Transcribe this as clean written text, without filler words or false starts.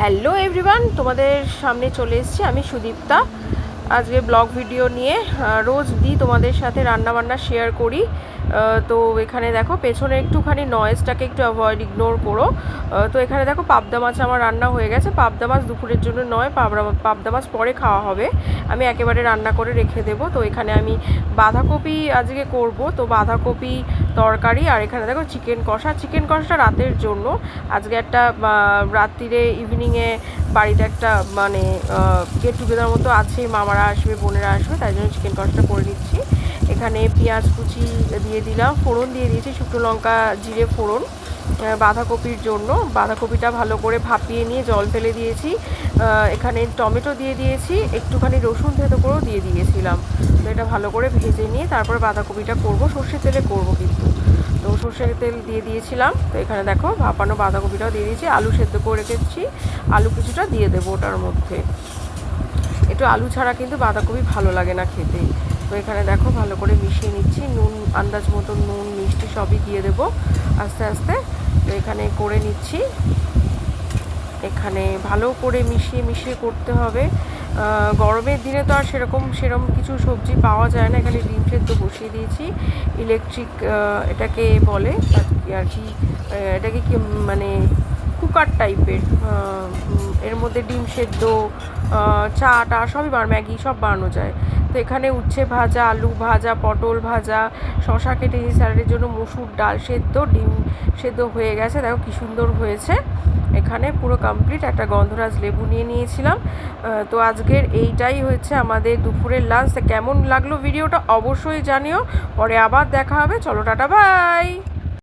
Hello everyone, তোমাদের সামনে চলে এসেছি আমি সুদীপ্তা। আজকে ব্লগ ভিডিও নিয়ে রোজ দিই তোমাদের সাথে রান্নাবান্না শেয়ার করি। তো এখানে দেখো পেছনে একটুখানি নয়েজটাকে একটু ইগনোর করো। তো এখানে দেখো পাবদা মাছ আমার রান্না হয়ে গেছে। পাবদা মাছ দুপুরের জন্য নয়, পাবদা মাছ পরে খাওয়া হবে, আমি একেবারে রান্না করে রেখে দেবো। তো এখানে আমি বাঁধাকপি আজকে করব, তো বাঁধাকপি তরকারি। আর এখানে দেখো চিকেন কষাটা রাতের জন্য। আজকে একটা রাত্রিরে ইভিনিংয়ে বাড়িতে একটা মানে গেট টুগেদার মতো আছে, মামারা আসবে, বোনেরা আসবে, তাই জন্য চিকেন কষাটা করে নিচ্ছি। এখানে পেঁয়াজ কুচি দিয়ে দিলাম, ফোড়ন দিয়ে দিয়েছি, শুকনো লঙ্কা জিরে ফোড়ন বাঁধাকপির জন্য। বাঁধাকপিটা ভালো করে ভাপিয়ে নিয়ে জল ফেলে দিয়েছি। এখানে টমেটো দিয়ে দিয়েছি, একটুখানি রসুন থেতো করেও দিয়ে দিয়েছিলাম। তো এটা ভালো করে ভেজে নিয়ে তারপরে বাঁধাকপিটা করব, সর্ষের তেলে করব কিন্তু। তো সর্ষের তেল দিয়ে দিয়েছিলাম। তো এখানে দেখো ভাপানো বাঁধাকপিটাও দিয়ে দিয়েছি, আলু সেদ্ধ করে রেখেছি, আলু কিছুটা দিয়ে দেবো ওটার মধ্যে। একটু আলু ছাড়া কিন্তু বাঁধাকপি ভালো লাগে না খেতে। তো এখানে দেখো ভালো করে মিশিয়ে নিচ্ছি, নুন আন্দাজ মতো নুন মিষ্টি সবই দিয়ে দেবো আস্তে আস্তে। তো এখানে করে নিচ্ছি, এখানে ভালো করে মিশিয়ে করতে হবে। গরমের দিনে তো আর সেরকম কিছু সবজি পাওয়া যায় না। এখানে ডিম সেদ্ধ বসিয়ে দিয়েছি, ইলেকট্রিক এটাকে বলে আর কি, এটাকে কি মানে কুকার টাইপের। এর মধ্যে ডিম সেদ্ধ, চা সবই ম্যাগি সব বানানো যায়। তো এখানে উচ্ছে ভাজা, আলু ভাজা, পটল ভাজা, শশা কেটে স্যালাডের জন্য, মসুর ডাল সেদ্ধ, ডিম সেদ্ধ হয়ে গেছে। দেখো কী সুন্দর হয়েছে। এখানে পুরো কমপ্লিট। একটা গন্ধরাজ লেবু নিয়ে নিয়েছিলাম। তো আজকের এইটাই হচ্ছে আমাদের দুপুরের লাঞ্চ। কেমন লাগলো ভিডিওটা অবশ্যই জানিও। পরে আবার দেখা হবে। চলো টাটা, বাই।